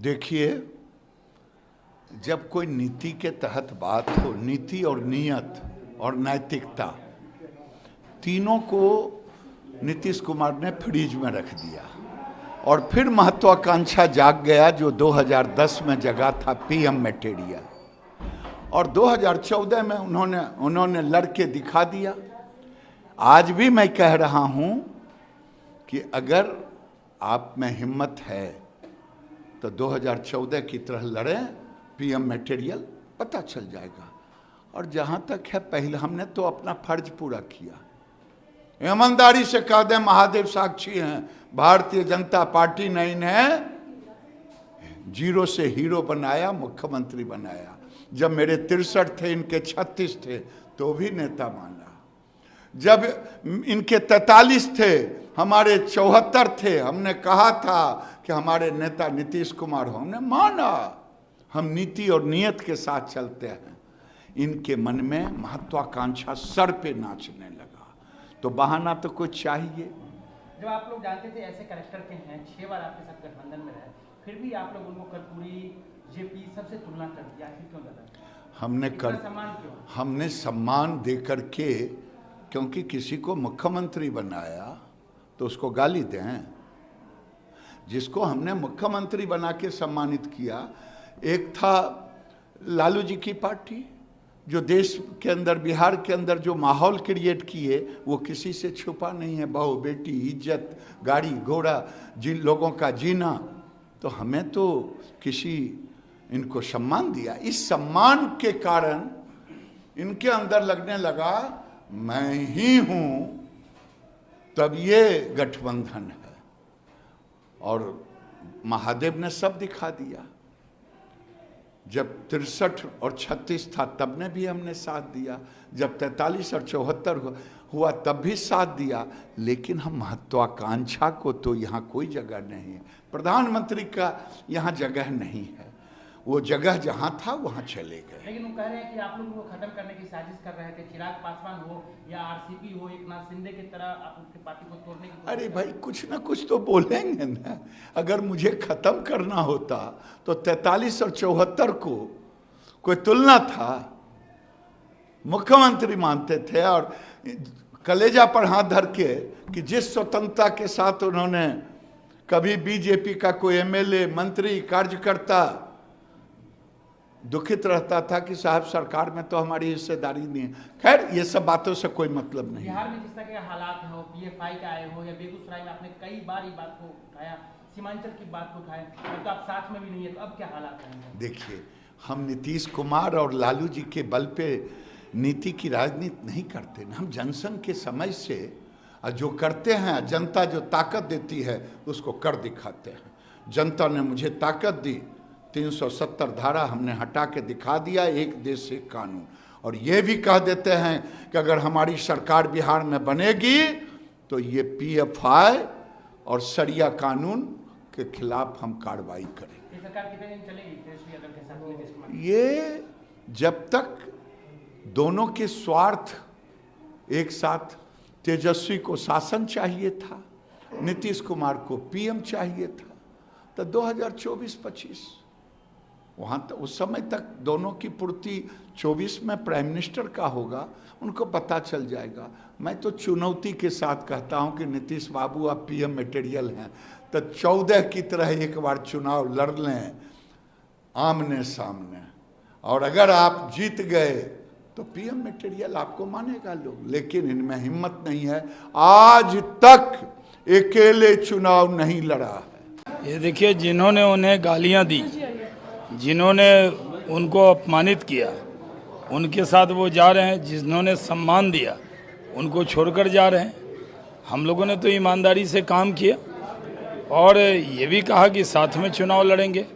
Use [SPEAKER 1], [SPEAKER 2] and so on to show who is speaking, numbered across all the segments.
[SPEAKER 1] देखिए, जब कोई नीति के तहत बात हो, नीति और नियत और नैतिकता तीनों को नीतीश कुमार ने फ्रीज में रख दिया और फिर महत्वाकांक्षा जाग गया जो 2010 में जगा था पीएम मटेरियल, और 2014 में उन्होंने लड़के दिखा दिया। आज भी मैं कह रहा हूं कि अगर आप में हिम्मत है तो 2014 की तरह लड़ें, पीएम मटेरियल पता चल जाएगा। और जहां तक है, पहले हमने तो अपना फर्ज पूरा किया। ईमानदारी से कह दें, महादेव साक्षी हैं, भारतीय जनता पार्टी ने इन्हें जीरो से हीरो बनाया, मुख्यमंत्री बनाया। जब मेरे 63 थे, इनके 36 थे, तो भी नेता माना। जब इनके 43 थे, हमारे 74 थे, हमने कहा था कि हमारे नेता नीतीश कुमार हो, हमने माना। हम नीति और नियत के साथ चलते हैं। इनके मन में महत्वाकांक्षा सर पे नाचने लगा, तो बहाना तो कुछ चाहिए।
[SPEAKER 2] जब आप लोग जानते थे ऐसे कैरेक्टर के हैं, 6 बार आपके साथ गठबंधन में रहे, फिर भी आप लोग उनको कर्पूरी, जेपी सबसे तुलना कर दिया, आखिर क्यों दादा?
[SPEAKER 1] हमने सम्मान दे करके, क्योंकि किसी को मुख्यमंत्री बनाया तो उसको गाली दें। जिसको हमने मुख्यमंत्री बना के सम्मानित किया, एक था लालू जी की पार्टी, जो देश के अंदर, बिहार के अंदर जो माहौल क्रिएट किए, वो किसी से छुपा नहीं है। बहू बेटी, इज्जत, गाड़ी घोड़ा, जिन लोगों का जीना, तो हमें तो किसी इनको सम्मान दिया। इस सम्मान के कारण इनके अंदर लगने लगा मैं ही हूं, तब ये गठबंधन है। और महादेव ने सब दिखा दिया। जब 63 और 36 था, तब ने भी हमने साथ दिया। जब 43 और 74 हुआ, तब भी साथ दिया। लेकिन हम महत्वाकांक्षा को तो यहाँ कोई जगह नहीं है। प्रधानमंत्री का यहाँ जगह नहीं है। वो जगह जहाँ था वहाँ चले गए।
[SPEAKER 2] लेकिन वो कह रहे हैं कि आप लोग वो खत्म करने की साजिश कर रहे थे। चिराग पासवान हो या आरसीपी हो, एक नाथ शिंदे की तरह आप उनकी पार्टी को तोड़ने की।
[SPEAKER 1] अरे भाई, कुछ ना कुछ तो बोलेंगे ना। अगर मुझे खत्म करना होता तो 43 और 74 को कोई तुलना था? मुख्यमंत्री मानते थे और कलेजा पर हाथ धर के कि जिस स्वतंत्रता के साथ उन्होंने, कभी बीजेपी का कोई एमएलए, मंत्री, कार्यकर्ता दुखित रहता था कि साहब सरकार में तो हमारी हिस्सेदारी नहीं है। खैर, ये सब बातों से कोई मतलब नहीं।
[SPEAKER 2] बिहार में जिस तरह के हालात हो, पीएफआई का आए हो, या बेगूसराय में आपने कई बार ये बात को उठाया, सीमांचल की बात को उठाया, तो आप साथ में भी नहीं है, तो अब क्या हालात हैं?
[SPEAKER 1] देखिए, हम नीतीश कुमार और लालू जी के बल पे नीति की राजनीति नहीं करते ना। हम जनसंघ के समय से जो करते हैं, जनता जो ताकत देती है उसको कर दिखाते हैं। जनता ने मुझे ताकत दी, 370 धारा हमने हटा के दिखा दिया, एक देश एक कानून। और ये भी कह देते हैं कि अगर हमारी सरकार बिहार में बनेगी तो ये पीएफआई और सरिया कानून के खिलाफ हम कार्रवाई करेंगे।
[SPEAKER 2] सरकार कितने दिन चलेगी?
[SPEAKER 1] ये जब तक दोनों के स्वार्थ एक साथ, तेजस्वी को शासन चाहिए था, नीतीश कुमार को पीएम चाहिए था, तो 2024-25 वहाँ तक, उस समय तक दोनों की पूर्ति 24 में प्राइम मिनिस्टर का होगा, उनको पता चल जाएगा। मैं तो चुनौती के साथ कहता हूँ कि नीतीश बाबू आप पीएम मटेरियल हैं, तो 14 की तरह एक बार चुनाव लड़ लें आमने सामने, और अगर आप जीत गए तो पीएम मटेरियल आपको मानेगा लोग। लेकिन इनमें हिम्मत नहीं है, आज तक अकेले चुनाव नहीं लड़ा है।
[SPEAKER 3] ये देखिए, जिन्होंने उन्हें गालियां दी, जिन्होंने उनको अपमानित किया, उनके साथ वो जा रहे हैं। जिन्होंने सम्मान दिया, उनको छोड़कर जा रहे हैं। हम लोगों ने तो ईमानदारी से काम किया और ये भी कहा कि साथ में चुनाव लड़ेंगे।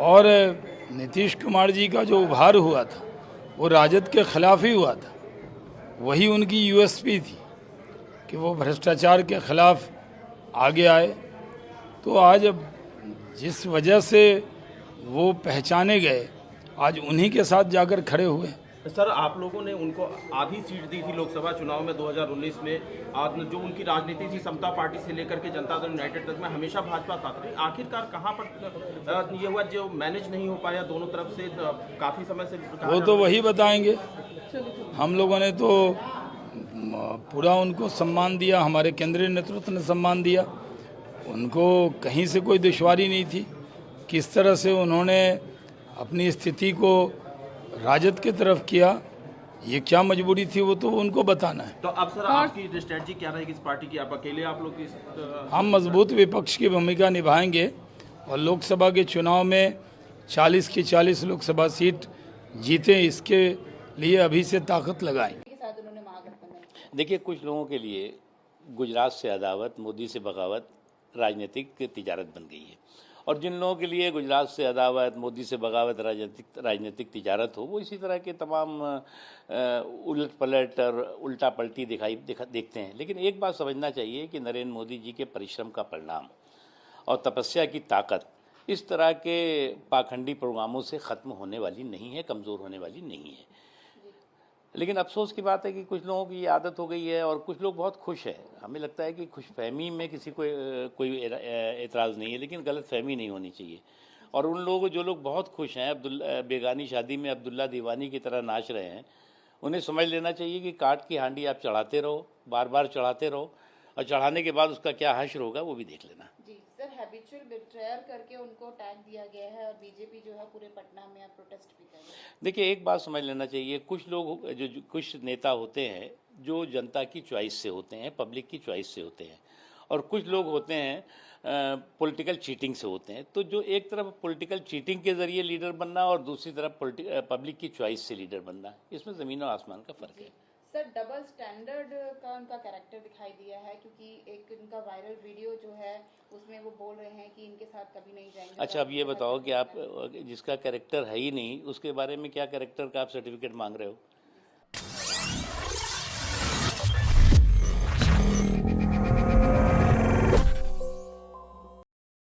[SPEAKER 3] और नीतीश कुमार जी का जो उभार हुआ था वो राजद के खिलाफ ही हुआ था। वही उनकी यूएसपी थी कि वो भ्रष्टाचार के खिलाफ आगे आए। तो आज जिस वजह से वो पहचाने गए, आज उन्हीं के साथ जाकर खड़े हुए।
[SPEAKER 4] सर, आप लोगों ने उनको आधी सीट दी थी लोकसभा चुनाव में 2019 में। जो उनकी राजनीति थी समता पार्टी से लेकर के जनता दल यूनाइटेड तक में हमेशा भाजपा साथ रही। आखिरकार कहाँ पर ये हुआ जो मैनेज नहीं हो पाया दोनों तरफ से? काफी समय से
[SPEAKER 3] वो तो वही बताएंगे। हम लोगों ने तो पूरा उनको सम्मान दिया, हमारे केंद्रीय नेतृत्व ने सम्मान दिया, उनको कहीं से कोई दुश्वारी नहीं थी। किस तरह से उन्होंने अपनी स्थिति को राजद की तरफ किया, ये क्या मजबूरी थी, वो तो उनको बताना है।
[SPEAKER 4] तो अब सर आपकी स्ट्रेटजी क्या रहेगी इस पार्टी की? आप अकेले आप लोग
[SPEAKER 3] हम मजबूत विपक्ष की भूमिका निभाएंगे और लोकसभा के चुनाव में 40 की 40 लोकसभा सीट जीते, इसके लिए अभी से ताकत लगाएं।
[SPEAKER 5] देखिए, कुछ लोगों के लिए गुजरात से अदावत, मोदी से बगावत राजनीतिक तिजारत बन गई है, और जिन लोगों के लिए गुजरात से अदावत, मोदी से बगावत राजनीतिक तिजारत हो, वो इसी तरह के तमाम उलट पलट और उल्टा पलटी देखते हैं। लेकिन एक बात समझना चाहिए कि नरेंद्र मोदी जी के परिश्रम का परिणाम और तपस्या की ताकत इस तरह के पाखंडी प्रोग्रामों से ख़त्म होने वाली नहीं है, कमज़ोर होने वाली नहीं है। लेकिन अफसोस की बात है कि कुछ लोगों की ये आदत हो गई है और कुछ लोग बहुत खुश हैं। हमें लगता है कि खुशफहमी में किसी को कोई एतराज़ नहीं है, लेकिन गलत फहमी नहीं होनी चाहिए। और उन लोग जो लोग बहुत खुश हैं, बेगानी शादी में अब्दुल्ला दीवानी की तरह नाच रहे हैं, उन्हें समझ लेना चाहिए कि काट की हांडी आप चढ़ाते रहो, बार बार चढ़ाते रहो, और चढ़ाने के बाद उसका क्या हश्र होगा वो भी देख लेना।
[SPEAKER 6] सर, हैबिचुअल बिट्रेयर करके उनको टैग दिया गया है और बीजेपी जो है पूरे पटना में अब प्रोटेस्ट भी कर रही है।
[SPEAKER 5] देखिए, एक बात समझ लेना चाहिए, कुछ लोग जो कुछ नेता होते हैं जो जनता की चॉइस से होते हैं, पब्लिक की चॉइस से होते हैं, और कुछ लोग होते हैं पॉलिटिकल चीटिंग से होते हैं। तो जो एक तरफ पॉलिटिकल चीटिंग के ज़रिए लीडर बनना और दूसरी तरफ पब्लिक की चॉइस से लीडर बनना, इसमें ज़मीन और आसमान का फ़र्क है।
[SPEAKER 6] सर, डबल स्टैंडर्ड का उनका कैरेक्टर दिखाई दिया है, क्योंकि एक उनका वायरल वीडियो जो है उसमें वो बोल रहे हैं कि इनके साथ कभी नहीं जाएंगे।
[SPEAKER 5] अच्छा, अब ये बताओ कि आप जिसका कैरेक्टर है ही नहीं, उसके बारे में क्या कैरेक्टर का आप सर्टिफिकेट मांग रहे हो?